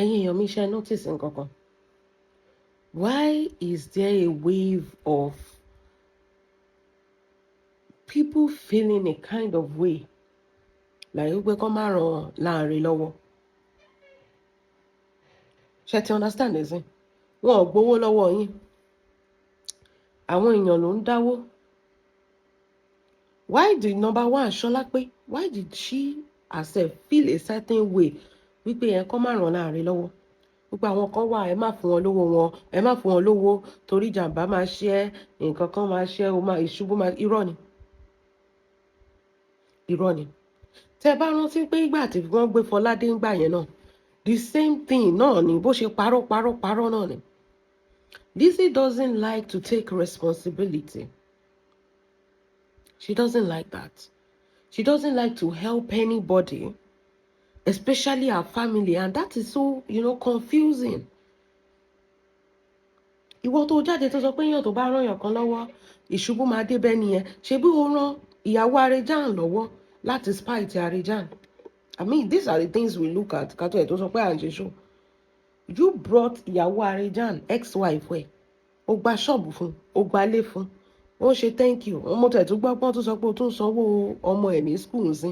ẹ̀yin èèyàn mi ṣe notice nǹkan kan. Why is there a wave of people feeling a kind of way like wípé kọ́ máa ràn Lanre lọ́wọ́? Ṣé ti understand ẹ̀sìn? Wọn ò gbowó lọ́wọ́ yín. Àwọn èèyàn ló ń dáwó. Why did number one Ṣọlápé, why did she herself feel a certain way wípé ẹ kọ́ máa ràn Lanre lọ́wọ́? Wípé àwọn kan wà, ẹ má fún wọn lówó wọn, ẹ má fún wọn lówó torí jàǹbá máa ṣe ẹ́, nǹkan kan máa ṣe ẹ́, o máa ìṣubú máa irọ́ ni. Irọ́ ni. Tẹ́ bá rántí pé ìgbà tí wọ́n gbé Fọládé ńgbà yẹn náà, the same thing náà ni bó ṣe parọ́ náà ni. Lizzy doesn't like to take responsibility. She doesn't like that. She doesn't like to help anybody, especially her family, and that is so, confusing. Ìwọ tó jáde tó sọ pé èèyàn tó bá ràn yàn kan lọ́wọ́, ìṣubú máa dé bẹ́ẹ̀ nìyẹn. Ṣebí ó ràn ìyàwó Arejan lọ́wọ́ láti spite Arejan. I mean, these are the things we look at. Kátó ẹ̀ tó sọ pé à ń ṣe show. You brought ìyàwó Arejan, ex-wife ẹ̀. Ó gba ṣọ́ọ̀bù fún, ó gba ilé fún. Ó ṣe thank you. Ọmọ tẹ̀ tún gbọ́ pọ́n tó sọ pé ó tún sanwó ọmọ ẹ̀ ní school sí.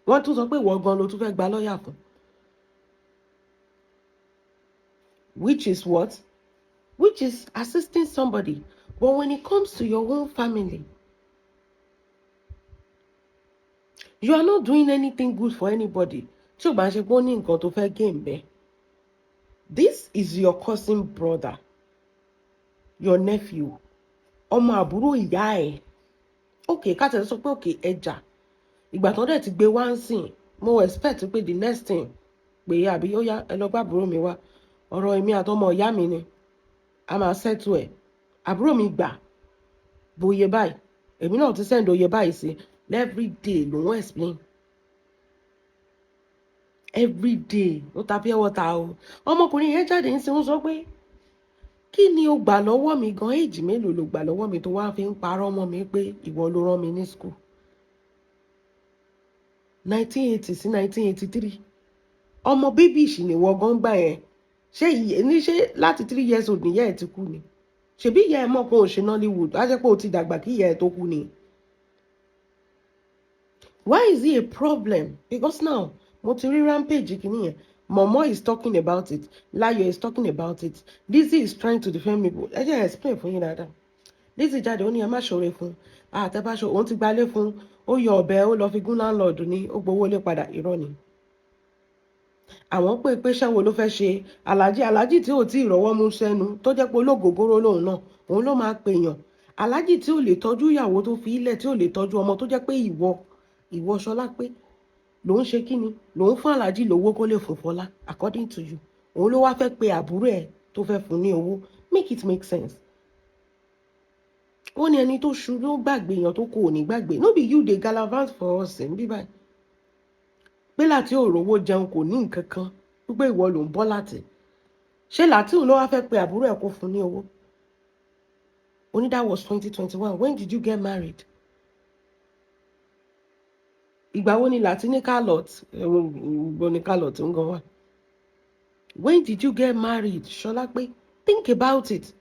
Wọ́n tún sọ pé ìwọ gan ló tún fẹ́ gba lọ́ọ̀yà fún. Which is what? Which is assisting somebody. But when it comes to your own family, you are not doing anything good for anybody. Tí o bá ṣe pé ó ní nǹkan tó fẹ́ gain bẹ́ẹ̀. This is your cousin brother, your nephew, ọmọ àbúrò ìyá ẹ̀. Okay, ká tẹ̀ sọ pé okay ẹja. Ìgbà tó dẹ̀ ti gbé wá ń sìn, mo expect pé the next thing pé àbí ó yá ẹ lọ bá àbúrò mi wá. Ọ̀rọ̀ èmi àtọmọ ìyá mi ni. A máa settle ẹ̀. Àbúrò mi gbà bóyè báyìí. Èmi náà ti send oyè báyìí sí. Every day ló wọ́n explain. Every day ó ta pure water o. Ọmọkùnrin yẹn jáde ń sin ń sọ pé kí ni o gbà lọ́wọ́ mi gan, èjì mélòó ló gbà lọ́wọ́ mi tó wá fi ń parọ́ mọ́ mi pé ìwọ ló rán mi ní school. 1980 sí 1983. Ọmọ bíbí ìṣì ni wọ́n gan gbà yẹn. Ṣé láti 3 years old ni ìyá ẹ̀ ti kú ni? Ṣebí ìyá ẹ̀ mọ̀ pé òun ṣe Nollywood, á jẹ́ pé ó ti dàgbà kí ìyá ẹ̀ tó kú ni. Why is it a problem? Because now, mo ti rí rampage kìíní yẹn. Momo is talking about it. Layo is talking about it. Lizzy is trying to defend me. Ẹ jẹ́ explain fún yín dáadáa. Lizzy jáde ó ní ẹ má ṣoore fún. Àtẹ́bá ṣo òun ti gbalé fún. Ó yọ ọ̀bẹ ó lọ fi gún landlord ní ó gbowó lé padà irọ́ ni. Àwọn pé ṣẹ́wo ló fẹ́ ṣe aláàjì tí ò tí ì rọ́wọ́ mú sẹ́nu tó jẹ́ pé olóògógóró lòun náà òun ló máa pèèyàn. Aláàjì tí ò lè tọ́jú ìyàwó tó fi ilẹ̀ tí ò lè tọ́jú ọmọ tó jẹ́ pé ìwọ Ṣọlápé ló ń ṣe kíni ló ń fún aláàjì lówó kó lè fún Fọlá according to you. Òun ló wá fẹ́ pe àbúrò ẹ̀ tó fẹ́ fún ní owó. Make it make sense. Ó ní ẹni tó ṣu ló gbàgbé èèyàn tó kò ní gbàgbé. No be you dey gallivant for us ń bí báyìí. Pé láti òrówó jẹun kò ní nǹkan kan wípé ìwọ ló ń bọ́ láti. Ṣé láti òun ló wá fẹ́ pe àbúrò ẹ̀ kó fún ní owó? Only that was 2021. When did you get married? Ìgbà wo ni láti ní Carlot? Ìgbà ní Carlot ń gan wá. When did you get married? Ṣọlápé, think about it.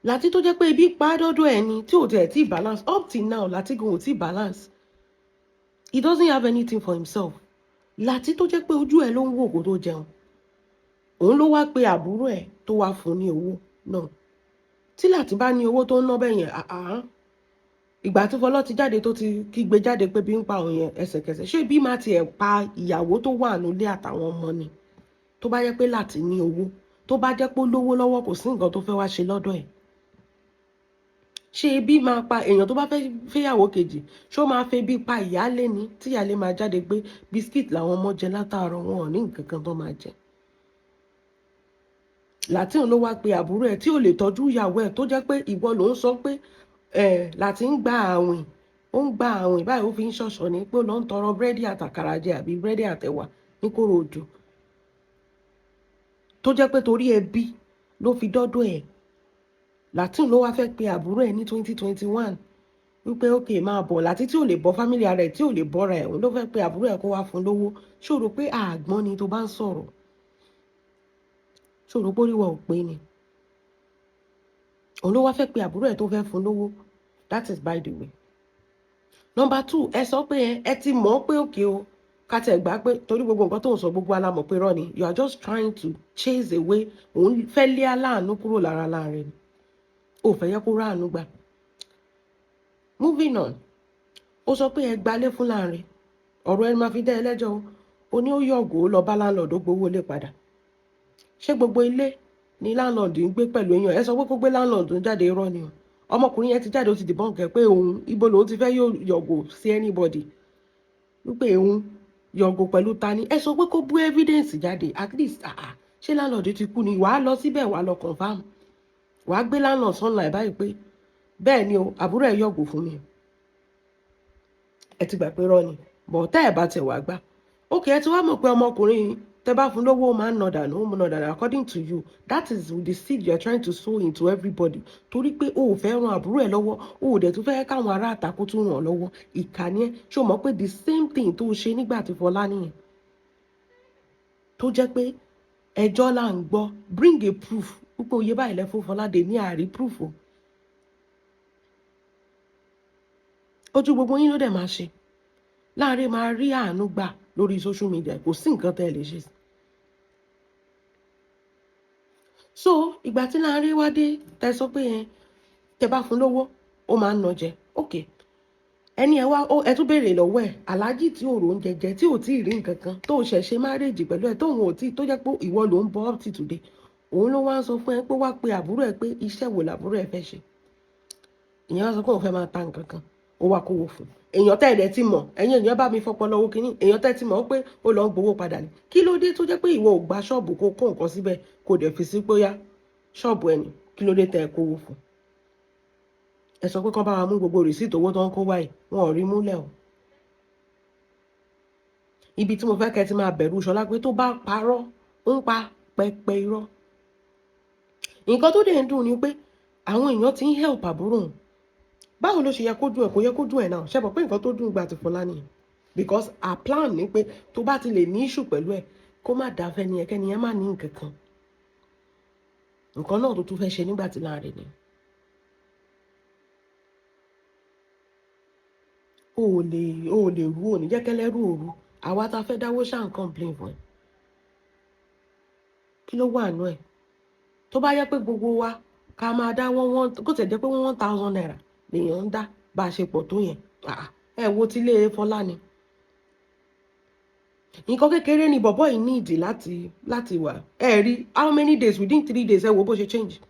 Láti tó jẹ́ pé ibi pa dọ́dọ̀ ẹni tí ò tẹ̀ tí balance up till now láti gan ò tí balance. He doesn't have anything for himself. Láti tó jẹ́ pé ojú ẹ̀ ló ń wò kó tó jẹun. Òun ló wá pe àbúrò ẹ̀ tó wá fún ní owó náà. Tí láti bá ní owó tó ń ná bẹ́yẹn, ìgbà tí Fọlọ́ ti jáde tó ti kígbe jáde pé bí ń pa òun yẹn ẹsẹ̀kẹsẹ̀ ṣé bí má tiẹ̀ pa ìyàwó tó wà nílé àtàwọn ọmọ ni tó bá jẹ́ pé láti ní owó tó bá jẹ́ pé ó lówó lọ́wọ́ kò sí nǹkan tó fẹ́ wá ṣe lọ́dọ̀ ẹ̀. Ṣé bí máa pa èèyàn tó bá fẹ́ fẹ́yàwó kejì ṣó máa fẹ́ bí pa ìyálé ni tí ìyálé máa jáde pé biskit làwọn ọmọ jẹ látàárọ̀ wọn ò ní nǹkan kan tó máa jẹ. Láti ló wá pe àbúrò ẹ̀ tí ò lè tọ́jú ìyàwó ẹ̀ tó jẹ́ pé ìwọ ló ń sọ pé láti ń gba àwìn ó ń gba àwìn báyìí ó fi ń ṣọ̀ṣọ̀ ní pé ó lọ ń tọrọ búrẹ́dì àtàkàrà jẹ àbí búrẹ́dì àtẹ̀wà ní Kòròdú tó jẹ́ pé torí ẹbí ló fi dọ́dọ̀ ẹ̀. Láti ló wá fẹ́ pe àbúrò ẹ̀ ní 2021 wípé ókè máa bọ̀ láti tí ò lè bọ́ fámílì ara ẹ̀ tí ò lè bọ́ra ẹ̀ òun ló fẹ́ pe àbúrò ẹ̀ kó wá fún lówó ṣòro pé àgbọ́n ni tó bá ń sọ̀rọ̀. ṣòro bóríwọ̀ ò pé ni òun ló wá fẹ́ pe àbúrò ẹ̀ tó fẹ́ fún lówó. That is by the way. Number 2, ẹ sọ pé ẹ ti mọ̀ pé òkè o ká tẹ̀ gbà pé torí gbogbo nǹkan tó ń sọ gbogbo alámọ̀ pé rọ́ ni, you are just trying to chase away, òun fẹ́ lé aláàánú kúrò lára Lanre ni, ò fẹ́ yẹ kó ráàánú gbà. Moving on, ó sọ pé ẹ gbalé fún Lanre, ọ̀rọ̀ ẹni máa fi dá ẹlẹ́jọ́ o ní ó yọ̀gò ó lọ bá láńlọ́ọ̀dù ó gbowó lé padà. Ṣé gbogbo ilé ni láńlọ́ọ̀dù ń gbé pẹ̀lú èèyàn? Ẹ sọ pé kó gbé láńlọ́ọ̀dù ń jáde, irọ́ ni o. Ọmọkùnrin yẹn ti jáde ó ti dìbọn kẹ pé òun ibo lòun ti fẹ́ yọ̀gò sí anybody wípé òun yọ̀gò pẹ̀lú tani. Ẹ sọ pé kó bú evidence jáde at least. Ṣé láńlọ́ọ̀dù ti kú ni? Wàá lọ síbẹ̀ wàá lọ confam, wàá gbé láńlọ́ọ̀dù online báyìí pé bẹ́ẹ̀ ni o àbúrò ẹ̀ yọ̀gò fún mi. Ẹ ti gbà pé rọ́ ni bọ̀ tẹ́ ẹ̀ bá tẹ̀ wá gbà. Ókè, ẹ ti wá mọ̀ pé ọmọkùnrin tẹ́ bá fún lówó máa ń nà dànù, ó mú nà dànù. According to you, that is the seed you are trying to sow into everybody. Torí pé o ò fẹ́ ran àbúrò ẹ̀ lọ́wọ́, o ò dẹ̀ tún fẹ́ káwọn ará àtàkùn tún ràn lọ́wọ́. Ìkànnì ẹ̀ ṣó mọ̀ pé the same thing tó ṣe nígbà tí Fọlá nìyẹn, tó jẹ́ pé ẹjọ́ là ń gbọ́, bring a proof wípé oyè báyìí lẹ fún Fọlá, dè ní àárí proof o. Ojú gbogbo yín ló dẹ̀ máa ṣe. Lanre máa rí àánú gbà lórí social media, kò sí nǹkan tẹ́ ẹ lè ṣe. So ìgbà tí Lanre wá dé tẹ́ sọ pé tẹ́ bá fún lówó ó máa ń nà jẹ. Ok, ẹni ẹ wá ẹ tún béèrè lọ́wọ́ ẹ̀, aláàjì tí ò rò ń jẹjẹ, tí ò tí ì rí nǹkan kan, tó ṣẹ̀ṣẹ̀ márèjì pẹ̀lú ẹ̀, tóun ò tí, tó jẹ́ pé ìwọ ló ń bọ́ up to today, òun ló wá ń sọ fún ẹ pé wá pe àbúrò ẹ pé iṣẹ́ wo làbúrò ẹ fẹ́ ṣe. Ìyẹn wá sọ pé òun fẹ́ máa ta nǹkan kan, ó wá kówó fún èèyàn tẹ́ ẹ̀ ti mọ̀, ẹ̀yin èèyàn bá mi fọpọlọ owó kínní, èèyàn tẹ́ ti mọ̀ pé ó lọ ń gbowó padà ní. Kí ló dé tó jẹ́ pé ìwọ ò gba ṣọ́ọ̀bù kó kó nǹkan síbẹ̀ kó dẹ̀ fi sí pé ó yá ṣọ́ọ̀bù ẹni, kí ló dé tẹ́ ẹ kówó fún? Ẹ sọ pé kán bá wa mú gbogbo rìsíìtì owó tó ń kó wáyé, wọn ò rí múlẹ̀ o. Ibi tí mo fẹ́ kẹ́ ti máa bẹ̀rù Ṣọlá pé tó bá parọ́ ń pa pẹpẹ irọ́. Nǹkan tó dẹ̀ ń dùn ni pé àwọn èèyàn ti ń help àbúrò. Báwo ló ṣe yẹ kó dùn ẹ̀? Kò yẹ kó dùn ẹ̀ náà. Ṣé mọ̀ pé nǹkan tó dùn gbà ti Fọlá nìyẹn? Because our plan ni pé tó bá ti lè ní issue pẹ̀lú ẹ̀ kó má dà fẹ́ ni ẹ̀kẹ́ni ẹ̀ má ní nǹkan kan. Nǹkan náà tó tún fẹ́ ṣe nígbà tí Lanre ni. O ò lè rú òní jẹ́kẹ́lẹ́ rú òru. Àwa ta fẹ́ dáwó ṣáà ń complain fún ẹ. Kí ló wà nú ẹ̀? Tó bá yẹ pé gbogbo wa ká máa dá kó tẹ̀ jẹ́ pé 1,000 naira lèèyàn ń dá bá a ṣe pọ̀ tó yẹn. Ẹ wo tí ilé Fọlá ni. Nǹkan kékeré ni bọ̀bọ́ yìí ní ìdí láti wà. Ẹ rí how many days, within 3 days ẹ wo bó ṣe change.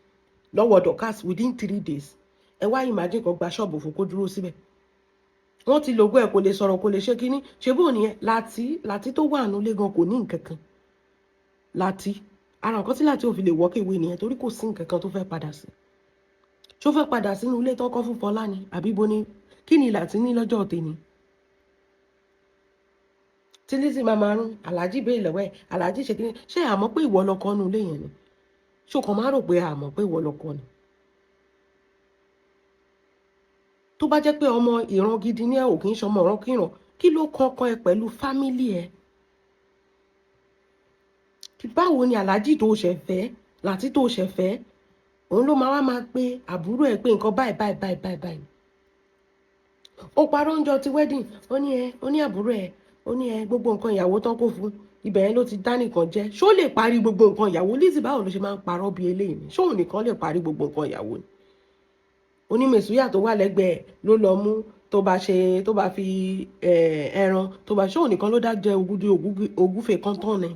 Lọ́wọ́ Dorcas within 3 days. Ẹ wá imagine kan gba ṣọ́ọ̀bù fún kó dúró síbẹ̀. Wọ́n ti lògó ẹ̀ kò lè sọ̀rọ̀ kò lè ṣe kínní. Ṣé bó nìyẹn? Láti tó wà nínú ilé gan kò ní nǹkan kan. Láti ara nǹkan tí Láti ò fi lè walk away nìyẹn torí kò sí nǹkan kan tó fẹ́ padà sí. Ṣó fẹ́ padà sínú ilé tó kọ́ fún Fọlá ni? Àbí bo ni? Kí ni Láti ní lọ́jọ́ tèmi? Tí Lizzy máa máa rún aláàjì bẹ́ẹ̀ lọ́wọ́ ẹ̀, aláàjì ṣe kínní. Ṣé àmọ́ pé ìwọ lọkọ nínú ilé yẹn ni? Ṣó kàn máa rò pé àmọ́ pé ìwọ lọkọ ni? Tó bá jẹ́ pé ọmọ ìran gidi ní ẹ̀ ò kì í ṣọmọ ìran kíran, kí ló kankan ẹ pẹ̀lú fámílì ẹ? Báwo ni aláàjì tó ṣẹ̀ fẹ́, Láti tó ṣẹ̀ fẹ́, òun ló máa pe àbúrò ẹ pé nǹkan báyìí. Ó parọ́ ńjọ́ ti wedding, ó ní àbúrò ẹ, ó ní gbogbo nǹkan ìyàwó tán kó fún, ibẹ̀ yẹn ló ti dá nìkan jẹ́. Ṣó lè parí gbogbo nǹkan ìyàwó? Lizzy báwo ló ṣe máa ń parọ́ bí eléyìí ni? Ṣóun nìkan lè parí gbogbo nǹkan ìyàwó ni? Onímẹ̀súyà tó wà lẹ́gbẹ̀ẹ́ ló lọ mú tó bá fi ẹran tó bá ṣóun nìkan ló dá jẹ ògúfe kan tán ni?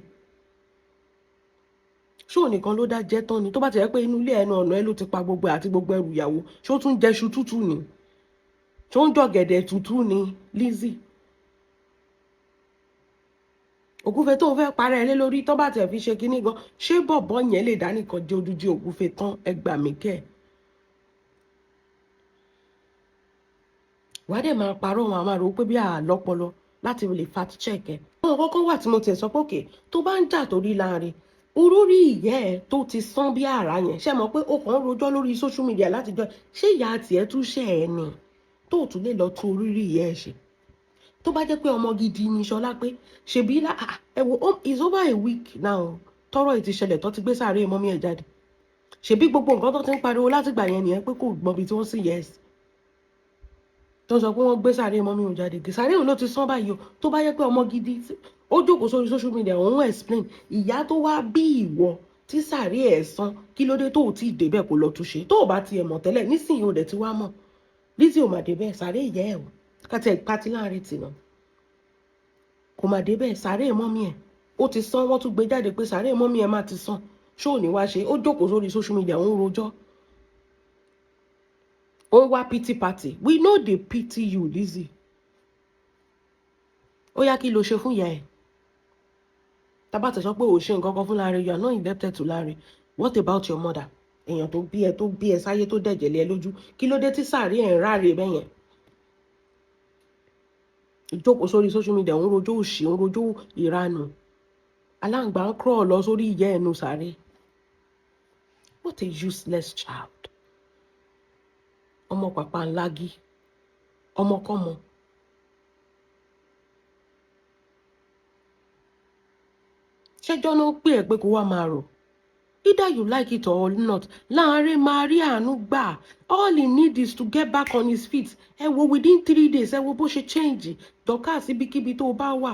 Ṣóun nìkan ló dá jẹ tán ni? Tó bá ti yẹ pé inú ilé ẹnu ọ̀nà ẹ ló ti pa gbogbo àti gbogbo ẹrù ìyàwó, ṣó tún jẹṣu tútù ni? Ṣó ń jọ̀gẹ̀dẹ̀ tútù ni Lizzy? Ògúfe tó fẹ́ parẹ́ lé lórí tó bá tẹ̀ fi ṣe kinní gan, ṣé bọ̀bọ́ yẹn lè dá nìkan jẹ odidi ògúfe tán? Ẹ gbà mí kẹ́. Wàá dẹ̀ máa parọ́ wọn, àmọ́ rò pé bí àlọ́pọlọ láti lè fact check ẹ̀. Àwọn kọ́kọ́ wà tí mo tẹ̀ sọ pé òkè tó bá ń jà torí Lanre, olórí ìyá ẹ̀ tó ti sán bí àrá yẹn, ṣé mọ̀ pé ó kàn ń rojọ́ lórí social media látijọ́, ṣé ìyá tiẹ̀ tún ṣẹ̀ ẹ́ ni tó tún lè lọ tún oríire ìyá ẹ̀ ṣe? Tó bá jẹ́ pé ọmọ gidi ni Ṣọlá pé ṣèbí ẹ wo it's over a week now tọ́rọ̀ yìí ti ṣẹlẹ̀ tó ti gbé sàárè mọ́mí ẹ̀ jáde. Ṣebí gbogbo nǹkan tó ti ń pariwo látìgbà yẹn nìyẹn pé kò gbọ́n bí tí wọ́n sì yẹ ẹ́ tó ń sọ pé wọ́n gbé sàárè mọ́mí òun jáde. Sàárè òun ló ti sán báyìí o. Tó bá yẹ pé ọmọ gidi ó jókòó sórí social media òun explain ìyá tó wá bí ìwọ tí sàárè ẹ̀ sán kí ló dé tó ò tí ì débẹ̀ kó lọ túnṣe tó ò bá tiẹ̀ mọ̀ tẹ́lẹ̀ nísìnyí ò dẹ̀ ti wá mọ̀ Lizzy ò mà débẹ̀ sàárè ìyá ẹ̀ o kàtí ẹ̀ pati Lanre tì náà kò mà débẹ̀ sàárè mọ́mí ẹ̀ ó ti sán wọ́n tún gbé jáde pé sàárè mọ́mí ẹ̀ má ti sán ṣó ò ní wá ṣe ó jókòó sórí social media òun rojọ́ ó wá pity party we know they pity you Lizzy ó yá kí ló ṣe fún ìyá ẹ̀ tábà tẹ̀ sọ pé ò ṣe nǹkan kan fún Lanre you are not indebted to Lanre what about your mother èèyàn tó bí ẹ sáyé tó dẹ̀jẹ̀ lé ẹ lójú kí ló dé tí sàárè ẹ̀ ń ráre bẹ́yẹn ìjókòó sórí social media ń rojọ́ òṣì ń rojọ́ ìranù aláǹgbá ń crawl lọ sórí ìyá ẹnu sàárè what a useless child ọmọ pàpà ńlági ọmọkọ́mọ ṣẹjọ́ náà pè ẹ́ pé kó wá máa rò either you like it or not Lanre máa rí àánú gbà all he need is to get back on his feet ẹ wo within 3 days ẹ wo bó ṣe change Dorcas ibikíbi tó bá wà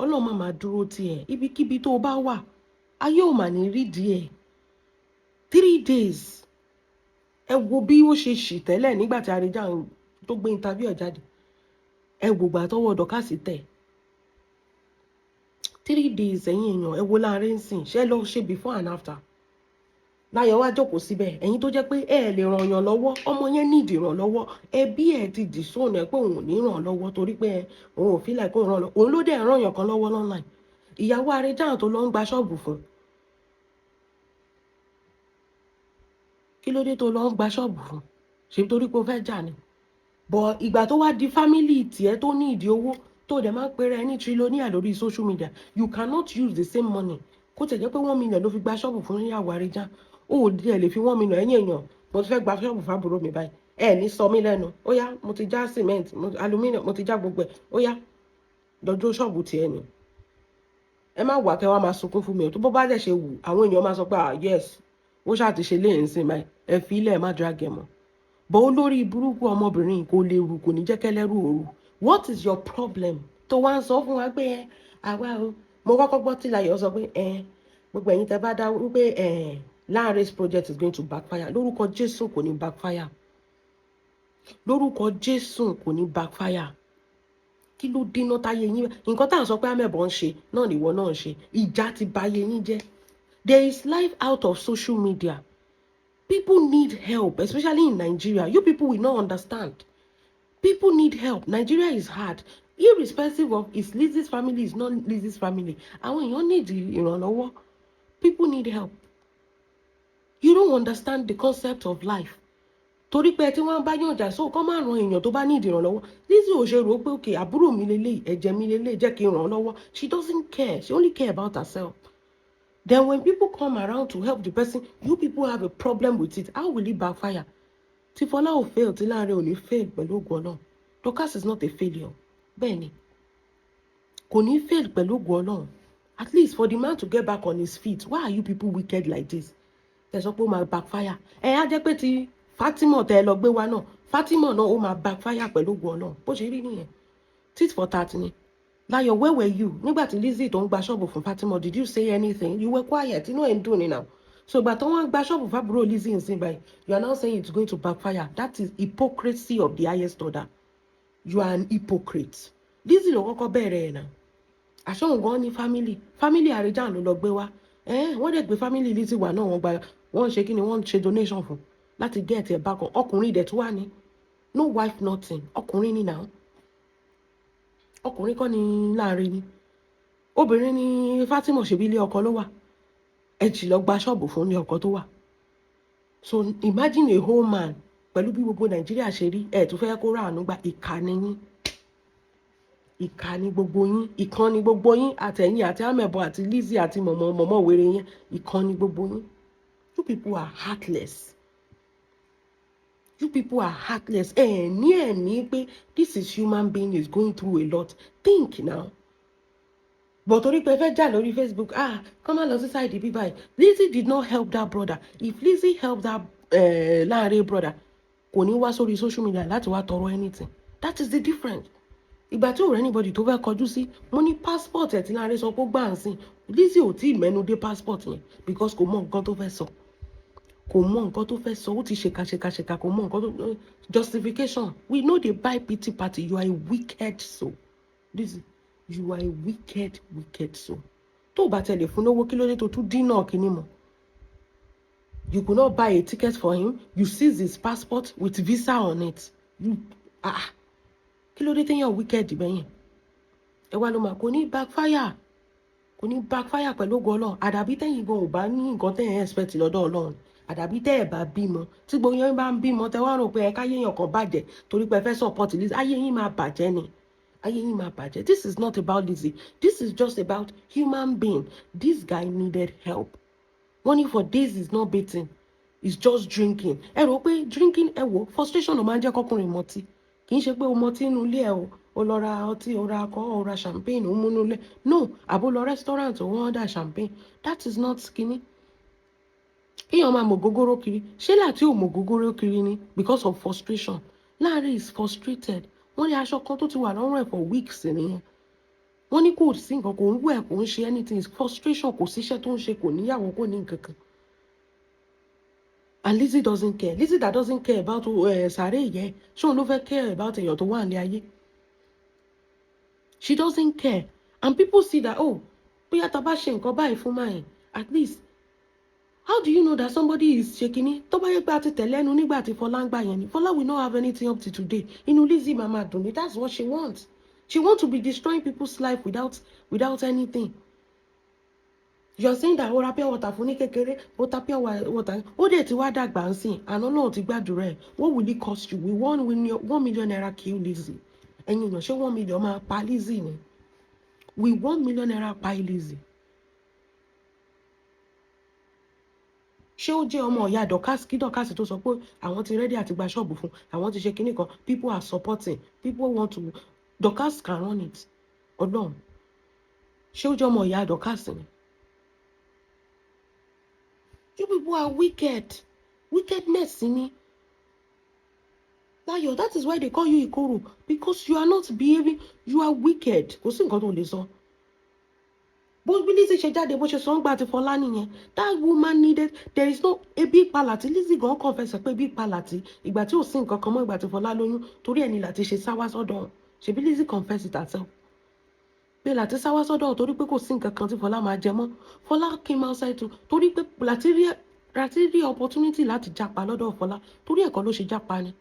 Ọlọ́run má máa dúró tiẹ̀ ibikíbi tó bá wà ayé ò mà ní rí díẹ̀ 3 days ẹ wo bí ó ṣe ṣì tẹ́lẹ̀ nígbà tí Àrèjà tó gbé interview ẹ̀ jáde ẹ wò gbà tọwọ́ Dorcas tẹ̀ 3 days ẹ̀yin èèyàn ẹ wo Lanre ń sìn ṣé lọ ṣe before and after láyọ̀ wá jókòó síbẹ̀ ẹ̀yin tó jẹ́ pé ẹ lè ràn yàn lọ́wọ́ ọmọ yẹn nídìí ràn lọ́wọ́ ẹbí ẹ̀ ti dì sóònù ẹ pé òun ò ní ràn lọ́wọ́ torí pé òun ò fi láì kó ràn lọ́wọ́ òun ló dẹ̀ ràn yàn kan lọ́wọ́ online ìyàwó Àrèjà tó lọ ń gba ṣọ́ọ̀bù fún kí ló dé tó lọ ń gba ṣọ́ọ̀bù fún ṣe torí pé ó fẹ́ jà ni bọ̀ ìgbà tó wá di fámìlì tiẹ̀ tó ní ìdí owó tó dẹ̀ máa ń pèrè ẹni trillionaire lórí social media you cannot use the same money kó tẹ̀ jẹ́ pé 1 million ló fi gba ṣọ́ọ̀bù fún ìyàwó Àrèjà ó dẹ̀ lè fi 1 million ẹ̀yìn èèyàn mo ti fẹ́ gba ṣọ́ọ̀bù fábùrò mi báyìí ẹ ní sọ mí lẹ́nu ó yá mo ti já cement aluminium mo ti já gbogbo ẹ̀ ó yá dọjọ́ ṣọ́ọ̀bù tiẹ̀ ni ẹ má wà kẹ́ wá máa sunkún fún mi ò tó bó bá dẹ̀ ṣe wù àwọn èèyàn máa sọ pé yes ó ṣáà ti ṣe léyìn sí báyìí ẹ fi ilẹ̀ má drag ẹ̀ mọ́ bọ́ olórí burúkú ọmọbìnrin kò lè rù kò ní jẹ́ kẹ́lẹ́rù òru what is your problem tó wá ń sọ fún wa pé àwa o mo kọ́kọ́ gbọ́ tí Láyọ̀ sọ pé gbogbo ẹ̀yin tẹ́ bá dá wípé Lanre's project is going to backfire lórúkọ Jésù kò ní backfire lórúkọ Jésù kò ní backfire kí ló dínà táyé yín nǹkan tá à ń sọ pé amẹ́bọ̀ ń ṣe náà nìwọ náà ń ṣe ìjà ti bà ayé yín jẹ́ there is life out of social media people need help especially in Nigeria you people will not understand people need help Nigeria is hard irrespective of is Lizzy's family is not Lizzy's family àwọn èèyàn need ìrànlọ́wọ́ people need help you don't understand the concept of life torí pé tí wọ́n bá yàn jà so kọ́ máa ran èèyàn tó bá ní ìdìrànlọ́wọ́ Lizzy ò ṣe rò pé okay àbúrò mi lélẹ̀ ẹ̀jẹ̀ mi lélẹ̀ jẹ́ kí n ràn án lọ́wọ́ she doesn't care she only care about herself then when people come around to help the person you people have a problem with it how will it backfire tí Fọlá ò fail tí Lanre ò ní fail pẹ̀lú ògùn Ọlọ́run Dorcas is not a failure bẹ́ẹ̀ ni kò ní fail pẹ̀lú ògùn Ọlọ́run at least for the man to get back on his feet why are you people wicked like this ẹ sọ pé ó máa backfire á jẹ́ pé ti Fatima tẹ lọ gbé wa náà Fatima náà ó máa backfire pẹ̀lú ògùn Ọlọ́run bó ṣe rí nìyẹn tit for tat ni Láyọ̀ where were you nígbà tí Lizzy tó ń gba ṣọ́ọ̀bù fún Fatima did you say anything you were quiet inú ẹ̀ ń dùn ní now so ìgbà tó wọ́n gba ṣọ́ọ̀bù fábúrò Lizzy ń sìn báyìí you are now saying it's going to backfire that is hypocrisy of the highest order you are an hypocrite Lizzy ló kọ́kọ́ bẹ̀rẹ̀ ẹ̀ náà àṣọ̀hún gan ní family Àrèjà ló lọ gbé wá wọ́n dẹ̀ gbé family Lizzy wà náà wọ́n ṣe kí ni wọ́n ṣe donation fún láti get ẹ̀ back on ọkùnrin ìdẹ̀ tó wà ní no wife nothing ọkùnrin ní now ọkùnrin kọ́ ni Lanre ni obìnrin ni Fatima ṣèbí ilé ọkọ ló wà ẹ̀jì lọ gba ṣọ́ọ̀bù fún ilé ọkọ tó wà so imagine a whole man pẹ̀lú bí gbogbo Nàìjíríà ṣe rí ẹ̀ tó fẹ́ kó rà àánú gba ìkànnì yín ìkànnì gbogbo yín ìkànnì gbogbo yín àtẹ̀yìn àti amẹ̀bọ àti Lizzy àti mọ̀mọ́ wèrè yín ìkànnì gbogbo yín you people are heartless you people are heartless ní pé this is human being is going through a lot think now But Toripe fẹ́ jà lórí Facebook, come on, lọ sí side bí báyìí. Lizzy did not help that brother. If Lizzy helped that Lanre brother, kò ní wá sórí social media láti wá tọrọ anything. That is the difference. Ìgbà tí ò rẹ́ anybody tó fẹ́ kọjú sí, mo ní passport ẹ̀ tí Lanre sọ pé ó gbà ń sìn. Lizzy ò tí ì mẹ́nu dé passport yẹn because kò mọ nǹkan tó fẹ́ sọ. Kò mọ nǹkan tó fẹ́ sọ, ó ti ṣèkà kò mọ nǹkan tó justification. We know they buy pity party. You are a wicked soul. Lizzy, you are a wicked soul. Tó bá tẹ̀lé fún lówó kí ló dé tó tún dínà kíní mọ́. You could not buy a ticket for him. You seize his passport with visa on it. You kí ló dé téèyàn wicked bẹ́yẹn. Ẹ wá ló máa kò ní backfire. Kò ní backfire pẹ̀lú ògo Ọlọ́run. Àdàbí tẹ́yìn gan ò bá ní nǹkan tẹ́yìn expect lọ́dọ̀ Ọlọ́run. Àdàbí tẹ́ ẹ̀ bá bímọ. Tí gbogbo yẹn bá ń bímọ tẹ́ wá rò pé ẹ káyé èèyàn kan bàjẹ́ torí pé ẹ fẹ́ support Lizzy. Ayé yín máa bàjẹ́ ni. Ayé yín máa bàjẹ́. This is not about Lizzy. This is just about human being. This guy needed help. Money for days is not bathing. It's just drinking. Ẹ rò pé drinking ẹ wò frustration ló máa ń jẹ́ kọ́kùnrin mọtí. Kì í ṣe pé o mọtí inú ilé ẹ o lọ ra ọtí, o ra akọ, o ra champagne, o múnú ilé. No, àbó lọ restaurant o wọ́n order champagne. That is not skinny. Èèyàn máa mọ gógóró kiri. Ṣé láti ò mọ gógóró kiri ni because of frustration? Lanre is frustrated. Wọ́n ní aṣọ kan tó ti wà lọ́rùn ẹ̀ for weeks nìyẹn. Wọ́n ní kò sí nǹkan, kò ń wẹ̀, kò ń ṣe anything. It's frustration, kò síṣẹ́ tó ń ṣe, kò níyàwó, kò ní nǹkan kan. And Lizzy doesn't care. Lizzy that doesn't care about sàárè yẹn. Ṣé òun ló fẹ́ care about èèyàn tó wà ní ayé? She doesn't care. And people see that, bóyá tá bá ṣe nǹkan báyìí fún máa yẹn, at least. How do you know that somebody is shaking it? Tó bá yẹ pé a ti tẹ̀lé ẹnu nígbà tí Fọlá ń gbà yẹn ni. Fọlá will not have anything up to today. Inú Lizzy mama dùn ní. That's what she wants. She wants to be destroying people's life without anything. You're saying that ó ra pure water fún ní kékeré, ó ta pure water. Ó dẹ̀ ti wá dàgbà ń sìn. Àná náà ti gbàdúrà ẹ̀. What will it cost you? We 1 million naira kill Lizzy. Ẹ̀yin èèyàn ṣé 1 million máa pa Lizzy ni? We 1 million naira pa Lizzy. Ṣé ó jẹ́ ọmọ ìyá Dorcas kí Dorcas tó sọ pé àwọn ti ready àti gba ṣọ́ọ̀bù fún, àwọn ti ṣe kinní kan, people are supporting, people want to. Dorcas can run it. Ọlọ́run. Ṣé ó jẹ́ ọmọ ìyá Dorcas ni? You people are wicked. Wickedness ni. Layo, that is why they call you Ikoro. Because you are not behaving, you are wicked. Kò sí nǹkan tó lè sọ. Bó bí Lizzy ṣe jáde bó ṣe sọ ń gbà ti Fọlá nìyẹn. That woman needed, there is no ebi palati. Lizzy gan confess pé ebi palati. Ìgbà tí ò sí nǹkan kan mọ́ ìgbà tí Fọlá lóyún torí ẹni láti ṣe sáwá sọ́dọ̀. Ṣebí Lizzy confess it herself. Pé láti sáwá sọ́dọ̀ torí pé kò sí nǹkan kan tí Fọlá máa jẹ mọ́. Fọlá came outside to torí pé láti rí opportunity láti jápa lọ́dọ̀ Fọlá torí ẹ̀kọ́ ló ṣe jápa ni.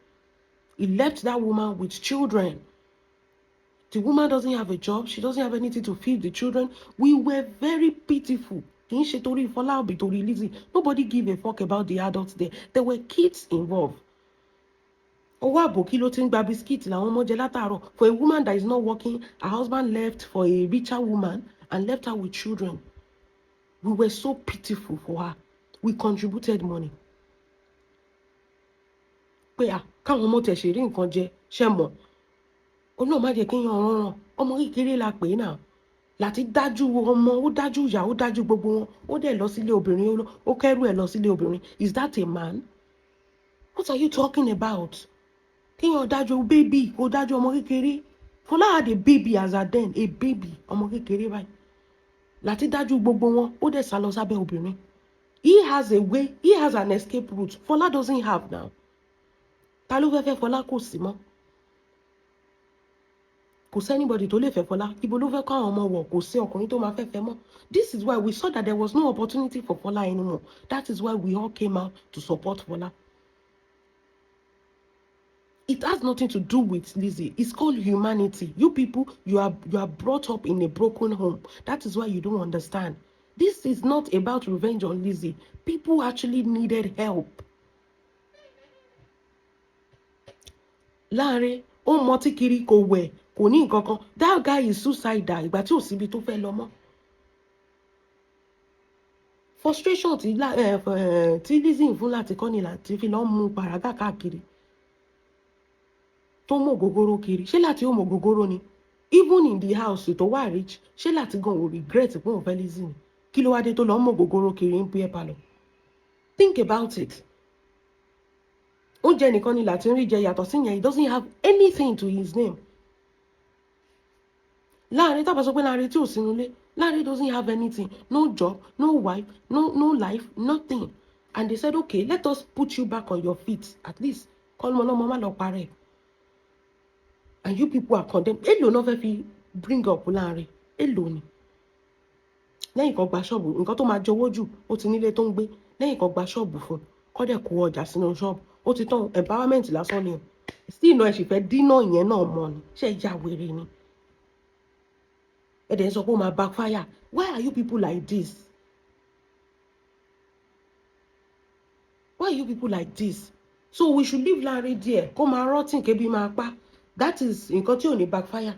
He left that woman with children. The woman doesn't have a job. She doesn't have anything to feed the children. We were very pitiful. Kì í ṣe torí Fọlá àbí torí Lizzy. Nobody give a fuck about the adults there. There were kids involved. Owó àbòkí ló ti ń gba bisikíìtì làwọn ọmọ jẹ látàárọ̀. For a woman that is not working, her husband left for a richer woman and left her with children. We were so pitiful for her. We contributed money. Pé káwọn ọmọ tẹ̀ ṣe rí nǹkan jẹ ṣe mọ̀. Ọlọ́run má jẹ́ kéèyàn rọrùn. Ọmọ kékeré la pè é náà. Láti dájú ọmọ, ó dájú ìyá, ó dájú gbogbo wọn. Ó dẹ̀ lọ sílé obìnrin, ó kẹ́rù ẹ̀ lọ sílé obìnrin. Is that a man? What are you talking about? Kéèyàn dájú baby, ó dájú ọmọ kékeré. Fọlá had a baby as at then, a baby, ọmọ kékeré báyìí. Láti dájú gbogbo wọn, ó dẹ̀ sá lọ sábẹ́ obìnrin. He has a way, he has an escape route. Fọlá doesn't have now. Ta ló fẹ́ fẹ́ Fọlá kò sí mọ́. Kò sí anybody tó lè fẹ́ Fọlá. Ibo ló fẹ́ kọ́ àwọn ọmọ wọ̀, kò sí ọkùnrin tó máa fẹ́ fẹ́ mọ́. This is why we saw that there was no opportunity for Fọlá anymore. That is why we all came out to support Fọlá. It has nothing to do with Lizzy. It's called humanity. You people, you are brought up in a broken home. That is why you don't understand. This is not about revenge on Lizzy. People actually needed help. Lanre, ó mọtí kiri kò wẹ̀, kò ní nǹkan kan. That guy is suicidal. Ìgbà tí ò síbi tó fẹ́ lọ mọ́. Frustration tí Lizzy ń fún láti kọ́ ni láti fi lọ́ mú pàrágà káàkiri. Tó mọ ògógóró kiri. Ṣé láti ó mọ ògógóró ni? even in the house tó wà rich ṣé láti gan ò regret pé òun fẹ́ Lizzy ni kí ló wá dé tó lọ mọ gògóró kiri ń pé ẹ palọ. Think about it. Oúnjẹ nìkan ni láti ń rí jẹ, yàtọ̀ sí yẹn he doesn't have anything to his name. Lanre tábà sọ pé Lanre tí ò sínú ilé, Lanre doesn't have anything, no job, no wife, no life, nothing. And they said, okay, let us put you back on your feet at least. Kọ́ ọmọ má lọ parẹ́. And you people are condemned. Èlò náà fẹ́ fi bring up Lanre. Èlò ni. Lẹ́yìn kan gba ṣọ́ọ̀bù, nǹkan tó máa jọ̀wọ́ jù, ó ti nílé tó ń gbé. Lẹ́yìn kan gba ṣọ́ọ̀bù fún, kọ́ dẹ̀ kó ọjà sínú ṣọ́ọ̀bù. Ó ti tán empowerment lásán ni. Sí iná ẹ̀ sì fẹ́ dínà ìyẹn náà mọ́ ni. Ṣé ìjà wèrè ni? Ẹ̀dẹ̀ sọ pé ó máa backfire. Why are you people like this? Why are you people like this? So we should leave Lanre there. Kó máa rotting kébi máa pa. That is nǹkan tí ò ní backfire.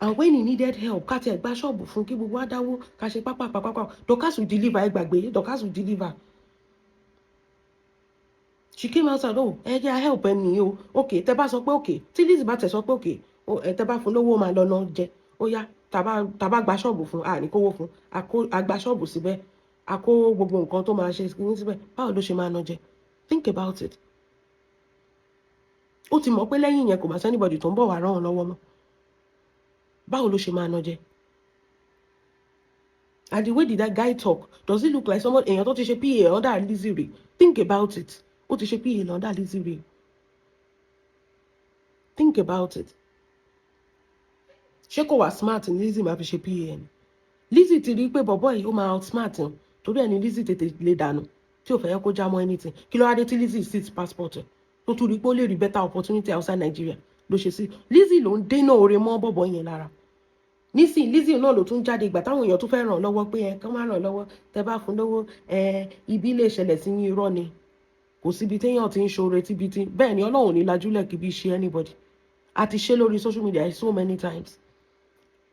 And when he needed help, ká tiẹ̀ gba ṣọ́ọ̀bù fún kí gbogbo wa dáwó ká ṣe pápá. Dorcas will deliver, ẹ gbàgbé. Dorcas will deliver. She came outside, oh, ẹ jẹ́ help ẹni o. Okay, tẹ́ bá sọ pé okay. Tí Lizzy bá tẹ̀ sọ pé okay. Tẹ́ bá fún lówó máa lọ ná jẹ. Ó yá, tá bá gba ṣọ́ọ̀bù fún, ní kówó fún. A gba ṣọ́ọ̀bù síbẹ̀. A kó gbogbo nǹkan tó máa ṣe síbẹ̀. Báwo ló ṣe máa ná jẹ? Think about it. Ó ti mọ̀ pé lẹ́yìn yẹn kò bá anybody tó ń bọ̀ wá ràn án lọ́wọ́ mọ́. Báwo ló ṣe máa ná jẹ? And the way did that guy talk, does it look like someone èèyàn tó ti ṣe PA under Lizzy rè? Think about it. Ó ti ṣe PA under Lizzy rè. Think about it. Ṣé kò wá smart ní Lizzy máa fi ṣe PA ni? Lizzy ti rí pé bọ̀bọ̀ yìí ó máa outsmart him. Torí ẹni Lizzy tètè lè dànù tí ò fẹ́ yẹ kó já mọ́ anything. Kí ló wá dé tí Lizzy seat passport ẹ̀? Tó tún rí pé ó lè rí better opportunity outside Nigeria. Ló ṣe sí. Lizzy ló ń dènà oore mọ́ bọ̀bọ̀ yẹn lára. Nísìn Lizzy náà ló tún jáde ìgbà táwọn èèyàn tún fẹ́ ràn lọ́wọ́ pé kán má ràn lọ́wọ́ tẹ́ bá fún lówó ibi lè ṣẹlẹ̀ sí yín irọ́ ni. Kò síbi téèyàn ti ń ṣoore tíbi tí bẹ́ẹ̀ ni Ọlọ́run ní lajúlẹ̀ kí bí ṣe anybody. A ti ṣe lórí social media so many times.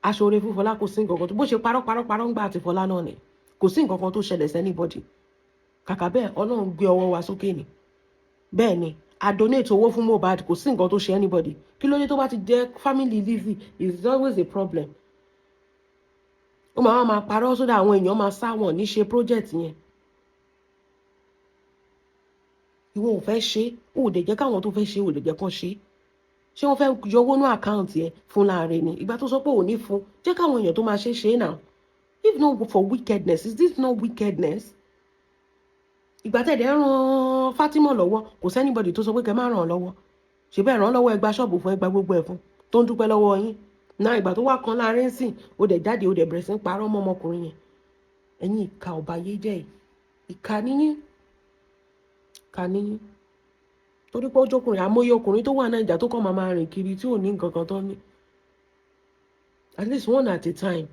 Aṣoore fún Fọlá kò sí nǹkan kan tó bó ṣe parọ́ ń gbà àti Fọlá náà ni. Kò sí nǹkan kan tó ṣẹlẹ̀ sí anybody. Kàkà bẹ́ẹ̀ Ọlọ́run gbé ọwọ́ wa sókè ni. Bẹ́ẹ̀ ni a donate owó fún Mohbad kò sí nǹkan tó ṣe anybody. Kí ló dé tó bá ti jẹ́ family Lizzy is always a problem. Ó máa parọ́ sódà àwọn èèyàn máa sá wọn ní ṣe project yẹn. Ìwọ ò fẹ́ ṣe, ó dẹ̀ jẹ́ káwọn tó fẹ́ ṣe, ó dẹ̀ jẹ́ kán ṣe. Ṣé wọ́n fẹ́ yọwọ́ ní àkáǹtì ẹ fún Lanre ni? Ìgbà tó sọ pé ò ní fún, jẹ́ káwọn èèyàn tó máa ṣe náà. If not for wickedness, is this not wickedness? Ìgbà tẹ̀dẹ̀ ràn Fatima lọ́wọ́, kò sí anybody tó sọ pé kẹ́ má ràn lọ́wọ́. Ṣé bẹ́ẹ̀ ràn lọ́wọ́ ẹ gba ṣọ́ọ̀bù fún ẹ gba gbogbo ẹ̀ fún tó ń dúpẹ́ lọ́wọ́ yín. Náà ìgbà tó wá kan Lanre ń sìn, ó dẹ̀ jáde ó dẹ̀ bẹ̀rẹ̀ sí ń parọ́ mọ́ ọmọkùnrin yẹn. Ẹ̀yin ìka ọba yé jẹ́ yìí. Ìka níyín. Ìka níyín. Torí pé ó jókùnrin àmóyé ọkùnrin tó wà Naija tó kàn máa rìn kiri tí ò ní nǹkan kan tó ní. At least one at a time.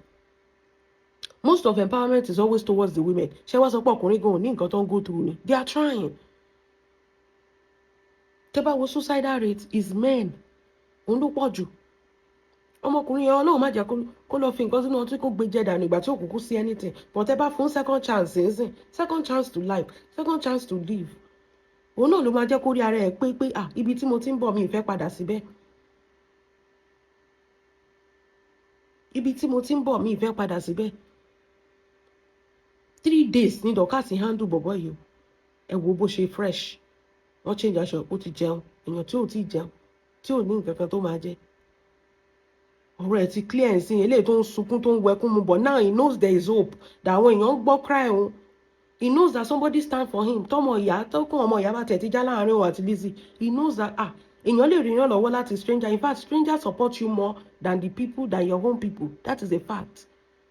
Most of empowerment is always towards the women. Ṣé wá sọ pé ọkùnrin gan ò ní nǹkan tó ń go through ni? They are trying. Tẹ́ bá wo suicidal rate is men. Òun ló pọ̀ jù. Ọmọkùnrin yẹn Ọlọ́run má jẹ́ kó lọ fi nǹkan sínú ọtí kó gbé jẹ dànù ìgbà tí òkùnkùn sí anything. But tẹ́ bá fún second chance nsìn, second chance to life, second chance to live. Òun náà ló máa jẹ́ kó rí ara ẹ̀ pé ibi tí mo ti ń bọ̀ mi ìfẹ́ padà síbẹ̀. Ibi tí mo ti ń bọ̀ mi ìfẹ́ padà síbẹ̀. 3 days ní Dorcas handle bọ̀bọ̀ yìí. Ẹ wo bó ṣe fresh. Wọ́n change aṣọ ó ti jẹun. Èèyàn tí ò tí jẹun, tí ò ní nǹkan kan tó máa jẹ. Ọ̀rọ̀ ẹ̀ ti clear ẹ̀ sí eléyìí tó ń sunkún tó ń wẹkún mu but now he knows there is hope. That àwọn èèyàn ń gbọ́ cry òun. He knows that somebody stand for him. Tọ́mọ ìyá tó kún ọmọ ìyá bá tẹ̀ ti já láàrin òun àti Lizzy. He knows that èèyàn lè rí yàn lọ́wọ́ láti stranger. In fact, strangers support you more than the people, than your own people. That is a fact.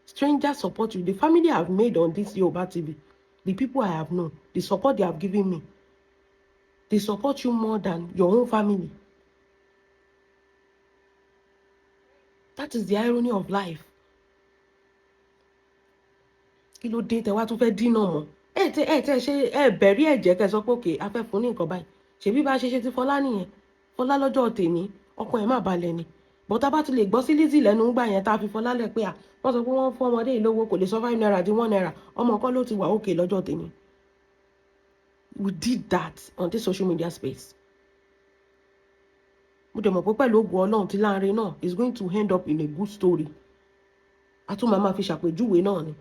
Strangers support you. The family I have made on this Yoruba TV, the people I have known, the support they have given me, they support you more than your own family. That is the irony of life. Kí ló dé tẹ́ wá tún fẹ́ dínà mọ́? Ẹ bẹ̀rí ẹ̀jẹ̀ kẹ́ sọ pé òkè a fẹ́ fún ní nǹkan báyìí. Ṣebí bá ṣe ti Fọlá nìyẹn. Fọlá lọ́jọ́ tèmi, ọkàn ẹ̀ má balẹ̀ ni. But tá bá ti lè gbọ́ sí Lizzy lẹ́nu ńgbà yẹn tá a fi Fọlá lẹ̀ pé wọ́n sọ pé wọ́n fún ọmọdé yìí lówó kò lè sọ 5 naira di 1 naira. Ọmọ kan ló ti wà òkè lọ́jọ́ tèmi. We did that on this social media space. mo dẹ̀ mọ̀ pé pẹ̀lú ògo Ọlọ́run tí Lanre náà is going to end up in a good story. A tún máa fi ṣàpèjúwe náà ni.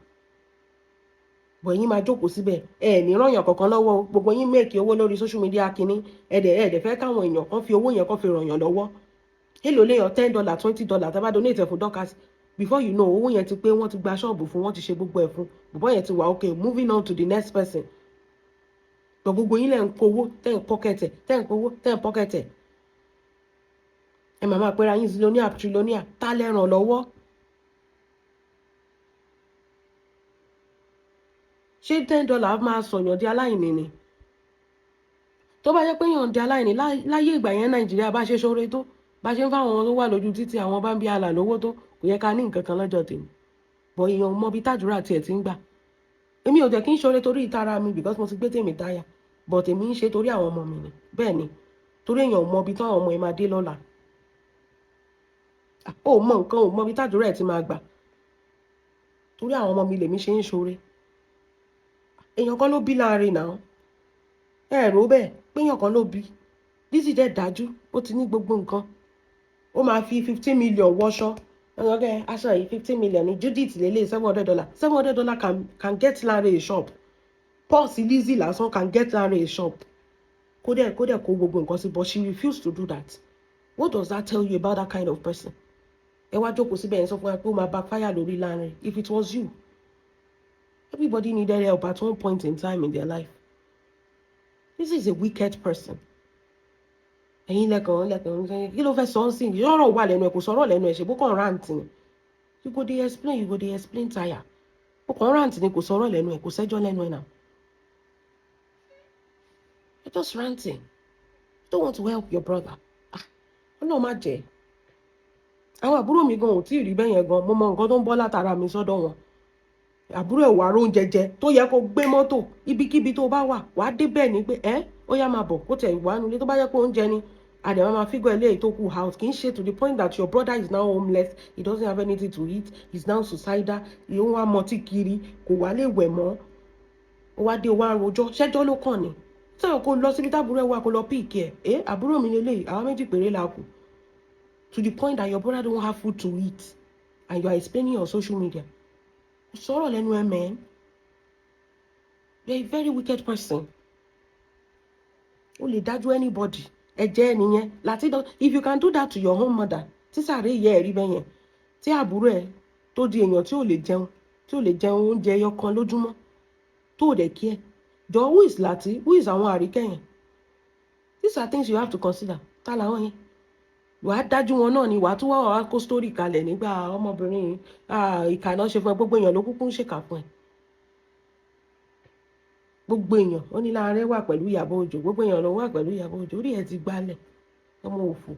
Bọ̀ yín máa jókòó síbẹ̀ ní rányàn kankan lọ́wọ́, gbogbo yín make owó lórí social media kínní ẹ̀dẹ̀ fẹ́ káwọn èèyàn kan fi owó yẹn kan fi rànyàn lọ́wọ́. Èló léèyàn $10 $20 tá bá donate fún Dorcas, before you know owó yẹn ti pé, wọ́n ti gba ṣọ́ọ̀bù fún, wọ́n ti ṣe gbogbo ẹ̀ fún, bọ̀bọ́ yẹn ti wà okay, moving on to the next person. Bọ̀ gbogbo yín lẹ́ ń kówó tẹ́ ń pọ́kẹ̀tẹ̀ tẹ́ ń kówó tẹ́ ń pọ́kẹ̀tẹ̀. Ẹ máa pera yín zillionaire trillionaire, tá lẹ́ ràn lọ́wọ́. Ṣé $10 máa sọ̀yàn di aláìní ni? Tó bá jẹ́ pé yàn di aláìní láyé ìgbà yẹn Nàìjíríà bá ṣe ṣoore tó, bá ṣe ń fáwọn tó wà lójú títì àwọn bá ń bí àlà lówó tó, kò yẹ ká ní nǹkan kan lọ́jọ́ tèmi. Bọ̀ èèyàn mọ bí tàdúrà tiẹ̀ ti ń gbà. Èmi ò jẹ́ kí n ṣoore torí ìtara mi because mo ti gbé tèmi dáyà, but èmi ń ṣe torí àwọn ọmọ mi ni. Bẹ́ẹ̀ ni, torí èèyàn mọ bí táwọn ọmọ ẹ máa dé lọ́la. Ó mọ nǹkan, ó mọ bí tàdúrà ẹ ti máa gbà. Torí àwọn ọmọ mi lèmi ṣe ń ṣoore. Èèyàn kan ló bí Lanre náà. Rò bẹ́ẹ̀ pé èèyàn kan ló bí. Lizzy dẹ̀ dájú, ó ti ní gbogbo nǹkan. Ó máa fi 15 million wọṣọ. Okay, aṣọ yìí 15 million ní Judith lélẹ̀ $700. $700 can get Lanre a shop. Pọ́ọ̀sì Lizzy lásán can get Lanre a shop. Kó dẹ̀ kó gbogbo nǹkan sí, but she refused to do that. What does that tell you about that kind of person? Ẹ wá jókòó síbẹ̀ yẹn sọ fún wa pé ó máa backfire lórí Lanre. If it was you, everybody needed help at one point in time in their life. This is a wicked person. Ẹ̀yin lẹ́kàn kí ló fẹ́ sọ ń sìn? Yọ̀rọ̀ wà lẹ́nu ẹ̀, kò sọ̀rọ̀ lẹ́nu ẹ̀, ṣe bó kàn rant ni. You go dey explain tire. Ó kàn rant ni, kò sọ̀rọ̀ lẹ́nu ẹ̀, kò sẹ́jọ́ lẹ́nu ẹ̀ náà. You're just ranting. You don't want to help your brother. Ọlọ́run má jẹ́. Àwọn àbúrò mi gan ò tí ì rí bẹ́yẹn gan, mo mọ nǹkan tó ń bọ́ látara mi sọ́dọ̀ wọn. Àbúrò ẹ̀ wà róúnjẹ jẹ tó yẹ kó gbé mọ́tò ibikíbi tó bá wà, wàá dé bẹ́ẹ̀ ni pé ó yá máa bọ̀ kó tẹ̀ wá nulẹ̀ tó bá yẹ kó oúnjẹ ni. Àdèmá máa figure eléyìí tó kù house, kì í ṣe to the point that your brother is now homeless, he doesn't have anything to eat, he's now suicidal, he wá mọtí kiri, kò wá lè wẹ̀ mọ́. Ó wá dé wá rojọ́, ṣẹ́jọ́ ló kàn ni. Sọ̀rọ̀ kó lọ síbi táàbúrò ẹ̀ wá kó lọ pick ẹ̀. Àbúrò mi lélẹ́yìí, àwọn méjì péré la kù. To the point that your brother don't have food to eat and you are explaining on social media. Sọ̀rọ̀ lẹ́nu ẹ̀ man. You're a very wicked person. O lè dájú anybody. Ẹ̀jẹ̀ nìyẹn. If you can do that to your own mother, tí sàré ìyá ẹ̀ rí bẹ́yẹn, tí àbúrò ẹ̀ tó di èèyàn tí ò lè jẹun oúnjẹ ẹyọ kan lójúmọ́, tó dẹ̀ kí ẹ̀. Jọ who is Lati? Who is àwọn àríkẹ́yìn? These are things you have to consider. Ta làwọn yẹn? Wàá dájú wọn náà ni, wàá tún wá kó story kalẹ̀ nígbà ọmọbìnrin ìkà náà ṣe fún ẹ, gbogbo èèyàn ló kúkú ń ṣèkà fún ẹ. Gbogbo èèyàn ó ní Lanre wà pẹ̀lú Ìyábọ̀ Òjó, gbogbo èèyàn ló wà pẹ̀lú Ìyábọ̀ Òjó, orí ẹ̀ ti gbálẹ̀ ọmọ òfò.